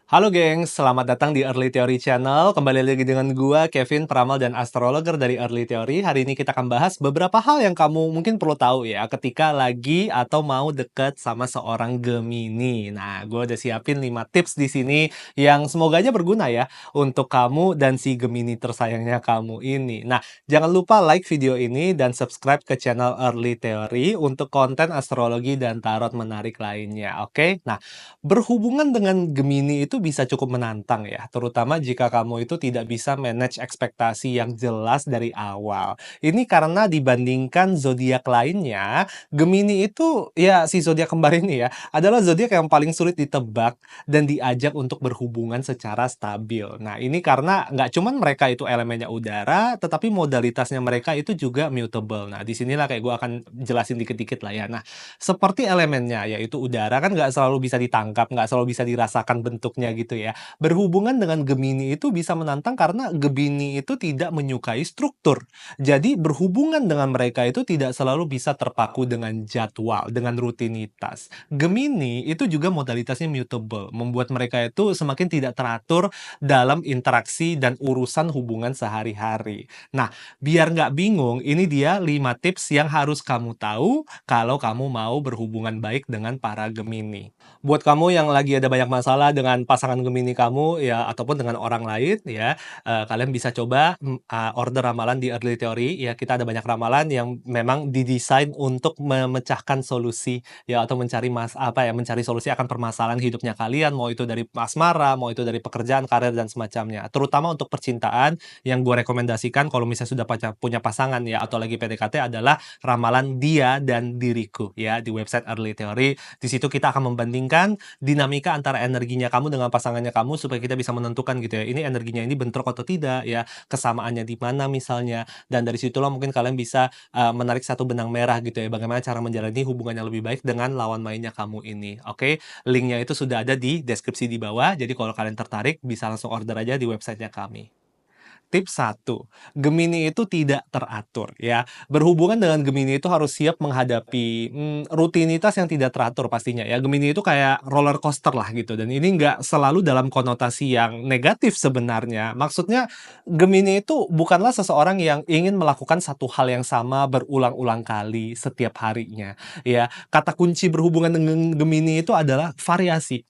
Halo gengs, selamat datang di Early Theory Channel. Kembali lagi dengan gua, Kevin, peramal dan astrologer dari Early Theory. Hari ini kita akan bahas beberapa hal yang kamu mungkin perlu tahu ya ketika lagi atau mau deket sama seorang Gemini. Nah, gua udah siapin 5 tips di sini yang semoga aja berguna ya untuk kamu dan si Gemini tersayangnya kamu ini. Nah, jangan lupa like video ini dan subscribe ke channel Early Theory untuk konten astrologi dan tarot menarik lainnya, oke? Nah, berhubungan dengan Gemini itu bisa cukup menantang ya, terutama jika kamu itu tidak bisa manage ekspektasi yang jelas dari awal. Ini karena dibandingkan zodiak lainnya, Gemini itu ya si zodiak kembar ini ya, adalah zodiak yang paling sulit ditebak dan diajak untuk berhubungan secara stabil. Nah, ini karena nggak cuman mereka itu elemennya udara, tetapi modalitasnya mereka itu juga mutable. Nah, di sinilah kayak gue akan jelasin dikit-dikit lah ya. Nah, seperti elemennya, yaitu udara kan nggak selalu bisa ditangkap, nggak selalu bisa dirasakan bentuknya gitu ya. Berhubungan dengan Gemini itu bisa menantang karena Gemini itu tidak menyukai struktur. Jadi berhubungan dengan mereka itu tidak selalu bisa terpaku dengan jadwal, dengan rutinitas. Gemini itu juga modalitasnya mutable, membuat mereka itu semakin tidak teratur dalam interaksi dan urusan hubungan sehari-hari. Nah, biar nggak bingung, ini dia 5 tips yang harus kamu tahu kalau kamu mau berhubungan baik dengan para Gemini. Buat kamu yang lagi ada banyak masalah dengan pasangan Gemini kamu ya ataupun dengan orang lain ya, kalian bisa coba, order ramalan di Early Theory ya. Kita ada banyak ramalan yang memang didesain untuk memecahkan solusi ya atau mencari solusi akan permasalahan hidupnya kalian, mau itu dari asmara, mau itu dari pekerjaan, karir dan semacamnya. Terutama untuk percintaan yang gue rekomendasikan kalau misalnya sudah punya pasangan ya atau lagi PDKT adalah ramalan Dia dan Diriku ya di website Early Theory. Di situ kita akan membandingkan dinamika antara energinya kamu dengan pasangannya kamu supaya kita bisa menentukan gitu ya. Ini energinya ini bentrok atau tidak ya, kesamaannya di mana misalnya. Dan dari situlah mungkin kalian bisa menarik satu benang merah gitu ya, bagaimana cara menjalani hubungan yang lebih baik dengan lawan mainnya kamu ini. Oke, linknya itu sudah ada di deskripsi di bawah. Jadi kalau kalian tertarik bisa langsung order aja di websitenya kami. Tips 1, Gemini itu tidak teratur ya. Berhubungan dengan Gemini itu harus siap menghadapi, rutinitas yang tidak teratur pastinya ya. Gemini itu kayak roller coaster lah gitu dan ini nggak selalu dalam konotasi yang negatif sebenarnya. Maksudnya Gemini itu bukanlah seseorang yang ingin melakukan satu hal yang sama berulang-ulang kali setiap harinya ya. Kata kunci berhubungan dengan Gemini itu adalah variasi.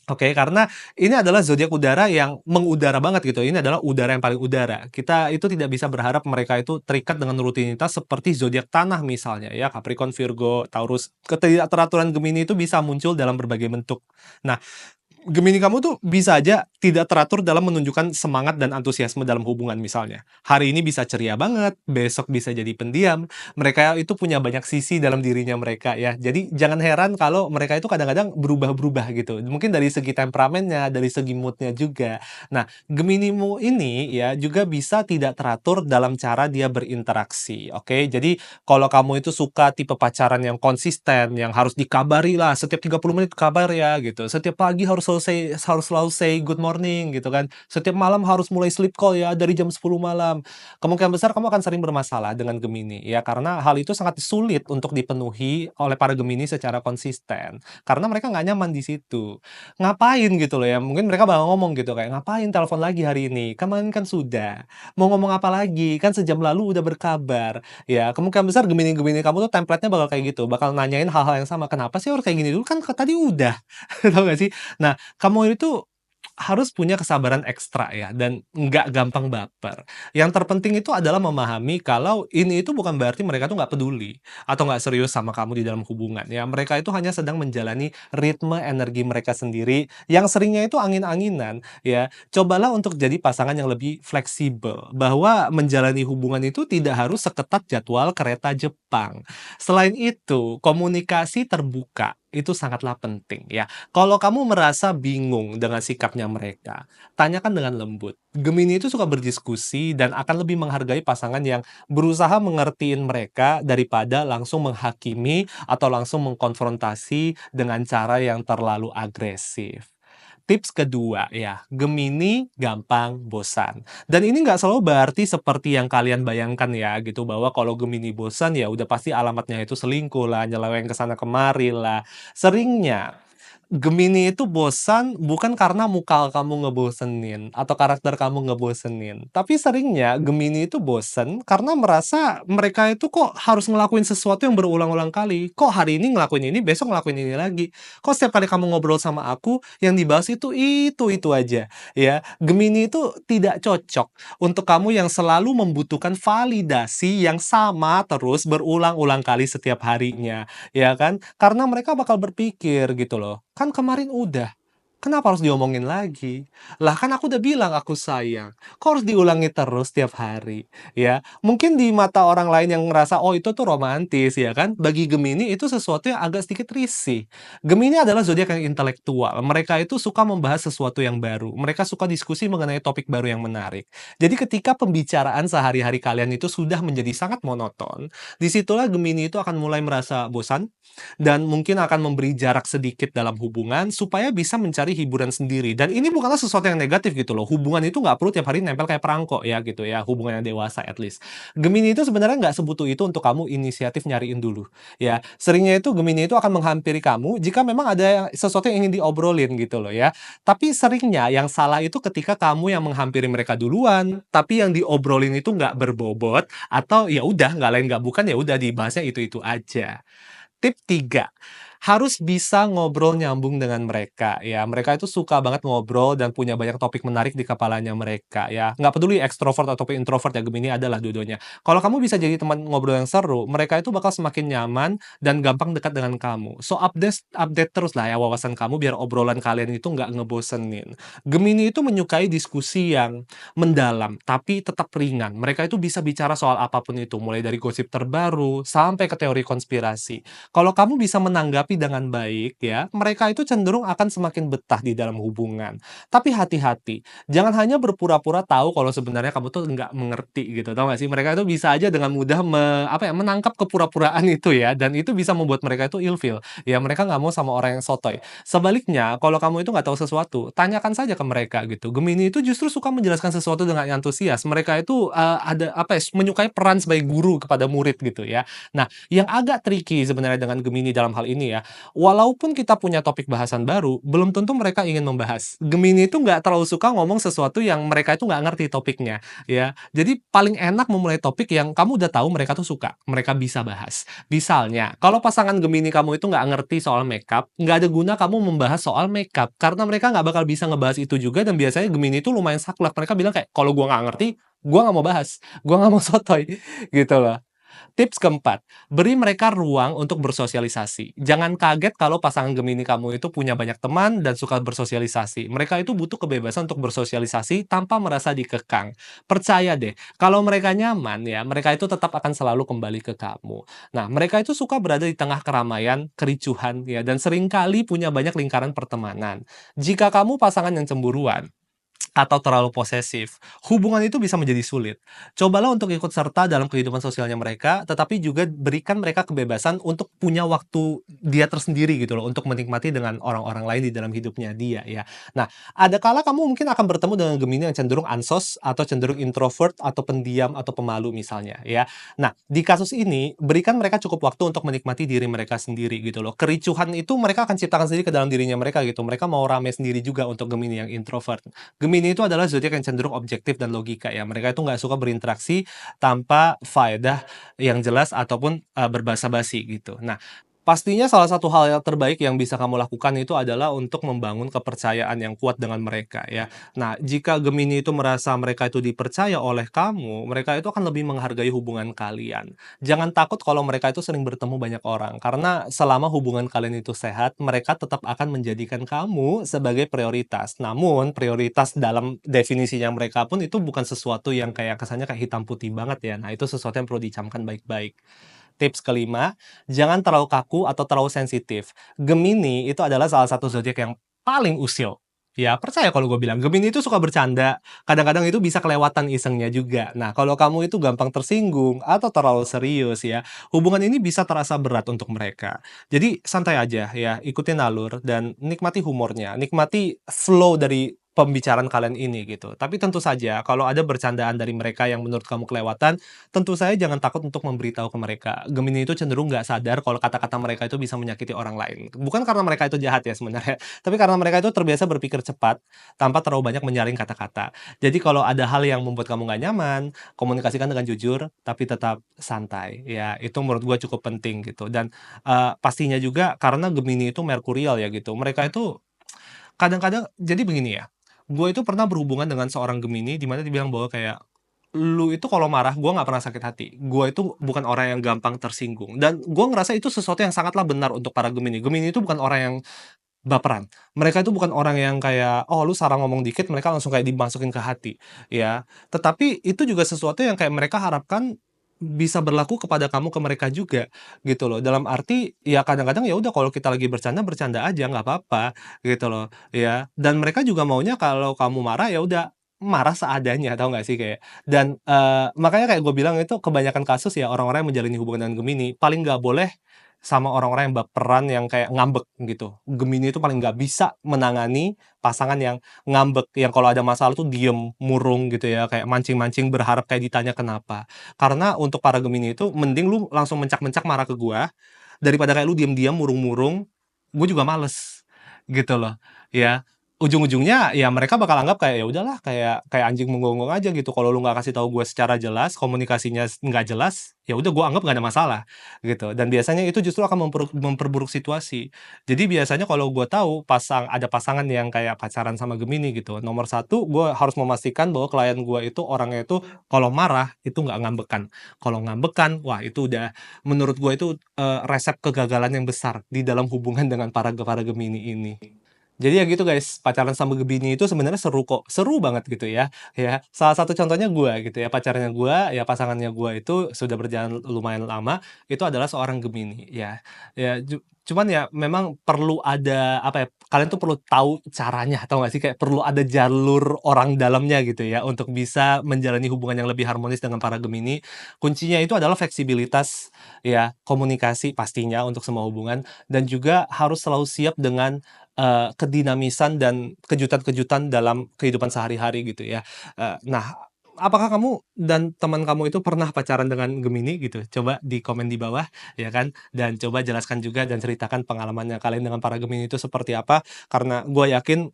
Oke, karena ini adalah zodiak udara yang mengudara banget gitu. Ini adalah udara yang paling udara. Kita itu tidak bisa berharap mereka itu terikat dengan rutinitas seperti zodiak tanah misalnya ya, Capricorn, Virgo, Taurus. Ketidakteraturan Gemini itu bisa muncul dalam berbagai bentuk. Nah, Gemini kamu tuh bisa aja tidak teratur dalam menunjukkan semangat dan antusiasme dalam hubungan misalnya. Hari ini bisa ceria banget, besok bisa jadi pendiam. Mereka itu punya banyak sisi dalam dirinya mereka ya. Jadi jangan heran kalau mereka itu kadang-kadang berubah-berubah gitu. Mungkin dari segi temperamennya, dari segi moodnya juga. Nah, Geminimu ini ya juga bisa tidak teratur dalam cara dia berinteraksi. Oke, jadi kalau kamu itu suka tipe pacaran yang konsisten, yang harus dikabari lah setiap 30 menit kabar ya gitu. Setiap pagi harus selalu say good morning gitu kan. Setiap malam harus mulai sleep call ya dari jam 10 malam. Kemungkinan besar kamu akan sering bermasalah dengan Gemini ya karena hal itu sangat sulit untuk dipenuhi oleh para Gemini secara konsisten. Karena mereka nggak nyaman di situ. Ngapain gitu loh ya, mungkin mereka bakal ngomong gitu kayak, "Ngapain telepon lagi hari ini? Kemarin kan sudah. Mau ngomong apa lagi? Kan sejam lalu udah berkabar." Ya, kemungkinan besar Gemini-Gemini kamu tuh template-nya bakal kayak gitu, bakal nanyain hal-hal yang sama, "Kenapa sih harus kayak gini dulu? Kan tadi udah." Tahu nggak sih? Nah, kamu itu harus punya kesabaran ekstra ya, dan nggak gampang baper. Yang terpenting itu adalah memahami kalau ini itu bukan berarti mereka tuh nggak peduli, atau nggak serius sama kamu di dalam hubungan ya. Mereka itu hanya sedang menjalani ritme energi mereka sendiri, yang seringnya itu angin-anginan ya. Cobalah untuk jadi pasangan yang lebih fleksibel, bahwa menjalani hubungan itu tidak harus seketat jadwal kereta Jepang. Selain itu, komunikasi terbuka itu sangatlah penting ya. Kalau kamu merasa bingung dengan sikapnya mereka, tanyakan dengan lembut. Gemini itu suka berdiskusi dan akan lebih menghargai pasangan yang berusaha mengertiin mereka daripada langsung menghakimi atau langsung mengkonfrontasi dengan cara yang terlalu agresif. Tips kedua ya, Gemini gampang bosan. Dan ini nggak selalu berarti seperti yang kalian bayangkan ya gitu, bahwa kalau Gemini bosan ya udah pasti alamatnya itu selingkuh lah, nyeleweng ke sana kemari lah. Seringnya Gemini itu bosan bukan karena muka kamu ngebosenin atau karakter kamu ngebosenin, tapi seringnya Gemini itu bosen karena merasa mereka itu kok harus ngelakuin sesuatu yang berulang-ulang kali. Kok hari ini ngelakuin ini, besok ngelakuin ini lagi. Kok setiap kali kamu ngobrol sama aku, yang dibahas itu aja, ya. Gemini itu tidak cocok untuk kamu yang selalu membutuhkan validasi yang sama terus berulang-ulang kali setiap harinya, ya kan? Karena mereka bakal berpikir gitu loh, "Kan kemarin udah, kenapa harus diomongin lagi? Lah kan aku udah bilang aku sayang, kok harus diulangi terus tiap hari?" Ya, mungkin di mata orang lain yang ngerasa, "Oh itu tuh romantis," ya kan, bagi Gemini itu sesuatu yang agak sedikit risih. Gemini adalah zodiak yang intelektual, mereka itu suka membahas sesuatu yang baru, mereka suka diskusi mengenai topik baru yang menarik. Jadi ketika pembicaraan sehari-hari kalian itu sudah menjadi sangat monoton, disitulah Gemini itu akan mulai merasa bosan, dan mungkin akan memberi jarak sedikit dalam hubungan supaya bisa mencari hiburan sendiri. Dan ini bukanlah sesuatu yang negatif gitu loh. Hubungan itu nggak perlu tiap hari nempel kayak perangko ya gitu ya, hubungan yang dewasa at least. Gemini itu sebenarnya nggak sebutuh itu untuk kamu inisiatif nyariin dulu. Ya, seringnya itu Gemini itu akan menghampiri kamu jika memang ada sesuatu yang ingin diobrolin gitu loh ya. Tapi seringnya yang salah itu ketika kamu yang menghampiri mereka duluan, tapi yang diobrolin itu nggak berbobot atau ya udah nggak lain nggak bukan ya udah dibahasnya itu-itu aja. Tip 3, harus bisa ngobrol nyambung dengan mereka, ya. Mereka itu suka banget ngobrol dan punya banyak topik menarik di kepalanya mereka, ya. Nggak peduli ekstrovert ataupun introvert ya, Gemini adalah dua-duanya. Kalau kamu bisa jadi teman ngobrol yang seru, mereka itu bakal semakin nyaman dan gampang dekat dengan kamu. So, update update terus lah ya wawasan kamu biar obrolan kalian itu nggak ngebosenin. Gemini itu menyukai diskusi yang mendalam, tapi tetap ringan. Mereka itu bisa bicara soal apapun itu, mulai dari gosip terbaru sampai ke teori konspirasi. Kalau kamu bisa menanggapi dengan baik ya, mereka itu cenderung akan semakin betah di dalam hubungan. Tapi hati-hati, jangan hanya berpura-pura tahu kalau sebenarnya kamu tuh nggak mengerti gitu, tahu nggak sih? Mereka itu bisa aja dengan mudah apa ya, menangkap kepura-puraan itu ya, dan itu bisa membuat mereka itu ilfeel. Ya mereka nggak mau sama orang yang sotoy. Sebaliknya, kalau kamu itu nggak tahu sesuatu, tanyakan saja ke mereka gitu. Gemini itu justru suka menjelaskan sesuatu dengan antusias. Mereka itu, ada apa ya, menyukai peran sebagai guru kepada murid gitu ya. Nah, yang agak tricky sebenarnya dengan Gemini dalam hal ini ya, walaupun kita punya topik bahasan baru, belum tentu mereka ingin membahas. Gemini itu nggak terlalu suka ngomong sesuatu yang mereka itu nggak ngerti topiknya, ya. Jadi paling enak memulai topik yang kamu udah tahu mereka tuh suka, mereka bisa bahas. Misalnya, kalau pasangan Gemini kamu itu nggak ngerti soal makeup, nggak ada guna kamu membahas soal makeup, karena mereka nggak bakal bisa ngebahas itu juga dan biasanya Gemini itu lumayan saklek. Mereka bilang kayak, "Kalau gua nggak ngerti, gua nggak mau bahas, gua nggak mau sotoy," gitu loh. Tips keempat, beri mereka ruang untuk bersosialisasi. Jangan kaget kalau pasangan Gemini kamu itu punya banyak teman dan suka bersosialisasi. Mereka itu butuh kebebasan untuk bersosialisasi tanpa merasa dikekang. Percaya deh, kalau mereka nyaman ya, mereka itu tetap akan selalu kembali ke kamu. Nah, mereka itu suka berada di tengah keramaian, kericuhan ya, dan seringkali punya banyak lingkaran pertemanan. Jika kamu pasangan yang cemburuan, atau terlalu posesif, hubungan itu bisa menjadi sulit. Cobalah untuk ikut serta dalam kehidupan sosialnya mereka, tetapi juga berikan mereka kebebasan untuk punya waktu dia tersendiri gitu loh, untuk menikmati dengan orang-orang lain di dalam hidupnya dia ya. Nah, ada kala kamu mungkin akan bertemu dengan Gemini yang cenderung ansos atau cenderung introvert atau pendiam atau pemalu misalnya ya. Nah, di kasus ini berikan mereka cukup waktu untuk menikmati diri mereka sendiri gitu loh. Kericuhan itu mereka akan ciptakan sendiri ke dalam dirinya mereka gitu. Mereka mau rame sendiri juga untuk Gemini yang introvert. Gemini itu adalah zodiak yang cenderung objektif dan logika ya. Mereka itu nggak suka berinteraksi tanpa faedah yang jelas ataupun, berbasa-basi gitu. Nah, pastinya salah satu hal yang terbaik yang bisa kamu lakukan itu adalah untuk membangun kepercayaan yang kuat dengan mereka ya. Nah, jika Gemini itu merasa mereka itu dipercaya oleh kamu, mereka itu akan lebih menghargai hubungan kalian. Jangan takut kalau mereka itu sering bertemu banyak orang, karena selama hubungan kalian itu sehat, mereka tetap akan menjadikan kamu sebagai prioritas. Namun, prioritas dalam definisinya mereka pun itu bukan sesuatu yang kayak kesannya kayak hitam putih banget ya. Nah, itu sesuatu yang perlu dicamkan baik-baik. Tips kelima, jangan terlalu kaku atau terlalu sensitif. Gemini itu adalah salah satu zodiak yang paling usil. Ya, percaya kalau gue bilang. Gemini itu suka bercanda, kadang-kadang itu bisa kelewatan isengnya juga. Nah, kalau kamu itu gampang tersinggung atau terlalu serius ya, hubungan ini bisa terasa berat untuk mereka. Jadi santai aja ya, ikutin alur dan nikmati humornya, nikmati flow dari pembicaraan kalian ini gitu. Tapi tentu saja kalau ada bercandaan dari mereka yang menurut kamu kelewatan, tentu saja jangan takut untuk memberitahu ke mereka. Gemini itu cenderung nggak sadar kalau kata-kata mereka itu bisa menyakiti orang lain. Bukan karena mereka itu jahat ya sebenarnya, tapi karena mereka itu terbiasa berpikir cepat tanpa terlalu banyak menyaring kata-kata. Jadi kalau ada hal yang membuat kamu nggak nyaman, komunikasikan dengan jujur tapi tetap santai. Ya, itu menurut gua cukup penting gitu. Dan pastinya juga karena Gemini itu merkurial ya gitu. Mereka itu kadang-kadang jadi begini ya, gue itu pernah berhubungan dengan seorang Gemini di mana dibilang bahwa kayak, "Lu itu kalau marah gue nggak pernah sakit hati. Gue itu bukan orang yang gampang tersinggung." Dan gue ngerasa itu sesuatu yang sangatlah benar untuk para Gemini. Gemini itu bukan orang yang baperan. Mereka itu bukan orang yang kayak, oh lu salah ngomong dikit mereka langsung kayak dimasukin ke hati, ya. Tetapi itu juga sesuatu yang kayak mereka harapkan bisa berlaku kepada kamu ke mereka juga, gitu loh. Dalam arti, ya kadang-kadang ya udah kalau kita lagi bercanda, bercanda aja nggak apa-apa, gitu loh, ya. Dan mereka juga maunya kalau kamu marah, ya udah marah seadanya, tahu nggak sih kayak dan, makanya kayak gue bilang itu kebanyakan kasus ya orang-orang yang menjalin hubungan dengan Gemini, paling nggak boleh sama orang-orang yang baperan yang kayak ngambek gitu. Gemini itu paling nggak bisa menangani pasangan yang ngambek, yang kalau ada masalah tuh diem, murung gitu ya, kayak mancing-mancing berharap kayak ditanya kenapa. Karena untuk para Gemini itu mending lu langsung mencak-mencak marah ke gua, daripada kayak lu diam-diam murung-murung, gue juga males, gitu loh, ya. Ujung-ujungnya ya mereka bakal anggap kayak, ya udahlah kayak kayak anjing menggonggong aja gitu, kalau lu nggak kasih tahu gue secara jelas, komunikasinya nggak jelas, ya udah gue anggap nggak ada masalah, gitu. Dan biasanya itu justru akan memperburuk situasi. Jadi biasanya kalau gue tahu ada pasangan yang kayak pacaran sama Gemini gitu, nomor satu gue harus memastikan bahwa klien gue itu orangnya itu kalau marah itu nggak ngambekan. Kalau ngambekan, wah itu udah menurut gue itu, resep kegagalan yang besar di dalam hubungan dengan para Gemini ini. Jadi ya gitu guys, pacaran sama Gemini itu sebenarnya seru kok, seru banget gitu ya. Salah satu contohnya gua gitu ya, pacarnya gua, ya pasangannya gua itu sudah berjalan lumayan lama, itu adalah seorang Gemini ya. Cuman ya memang perlu ada apa ya, kalian tuh perlu tahu caranya, tahu nggak sih? Kayak perlu ada jalur orang dalamnya gitu ya, untuk bisa menjalani hubungan yang lebih harmonis dengan para Gemini. Kuncinya itu adalah fleksibilitas ya, komunikasi pastinya untuk semua hubungan, dan juga harus selalu siap dengan kedinamisan dan kejutan-kejutan dalam kehidupan sehari-hari gitu ya. Nah, apakah kamu dan teman kamu itu pernah pacaran dengan Gemini gitu? Coba di komen di bawah ya kan, dan coba jelaskan juga dan ceritakan pengalamannya kalian dengan para Gemini itu seperti apa, karena gue yakin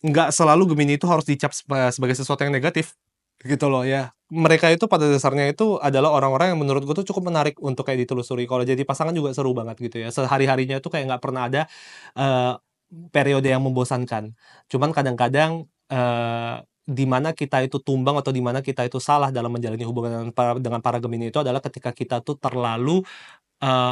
nggak selalu Gemini itu harus dicap sebagai sesuatu yang negatif, gitu loh ya. Mereka itu pada dasarnya itu adalah orang-orang yang menurut gue tuh cukup menarik untuk kayak ditelusuri, kalau jadi pasangan juga seru banget gitu ya, sehari-harinya tuh kayak nggak pernah ada, eee periode yang membosankan. Cuman kadang-kadang, di mana kita itu tumbang atau di mana kita itu salah dalam menjalani hubungan dengan para Gemini itu adalah ketika kita tuh terlalu,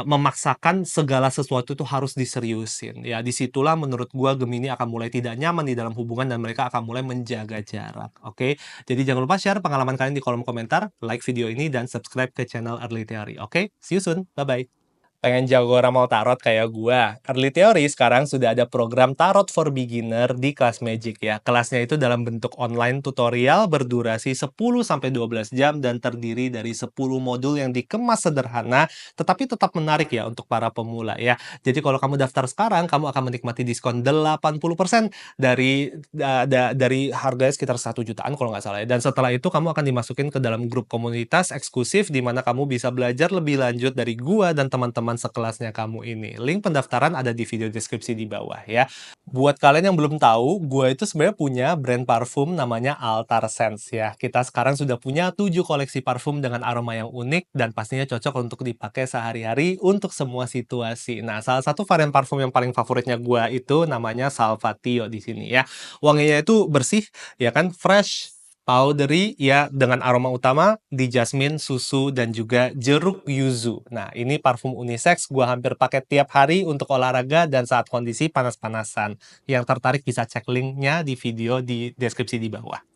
memaksakan segala sesuatu itu harus diseriusin. Ya disitulah menurut gua Gemini akan mulai tidak nyaman di dalam hubungan dan mereka akan mulai menjaga jarak, oke? Jadi jangan lupa share pengalaman kalian di kolom komentar, like video ini, dan subscribe ke channel Early Theory, oke? See you soon, bye-bye. Pengen jago ramal tarot kayak gua? Early Theory sekarang sudah ada program Tarot for Beginner di kelas Magic ya. Kelasnya itu dalam bentuk online tutorial berdurasi 10 sampai 12 jam dan terdiri dari 10 modul yang dikemas sederhana, tetapi tetap menarik ya untuk para pemula ya. Jadi kalau kamu daftar sekarang, kamu akan menikmati diskon 80% dari harganya sekitar 1 jutaan kalau nggak salah ya. Dan setelah itu kamu akan dimasukin ke dalam grup komunitas eksklusif di mana kamu bisa belajar lebih lanjut dari gua dan teman-teman sekelasnya kamu ini. Link pendaftaran ada di video deskripsi di bawah ya. Buat kalian yang belum tahu, gua itu sebenarnya punya brand parfum namanya Altar Scents ya. Kita sekarang sudah punya 7 koleksi parfum dengan aroma yang unik dan pastinya cocok untuk dipakai sehari-hari untuk semua situasi. Nah, salah satu varian parfum yang paling favoritnya gua itu namanya Salvatio di sini ya. Wanginya itu bersih, ya kan, fresh, powdery, ya, dengan aroma utama di jasmine, susu, dan juga jeruk yuzu. Nah, ini parfum unisex, gua hampir pakai tiap hari untuk olahraga dan saat kondisi panas-panasan. Yang tertarik bisa cek linknya di video di deskripsi di bawah.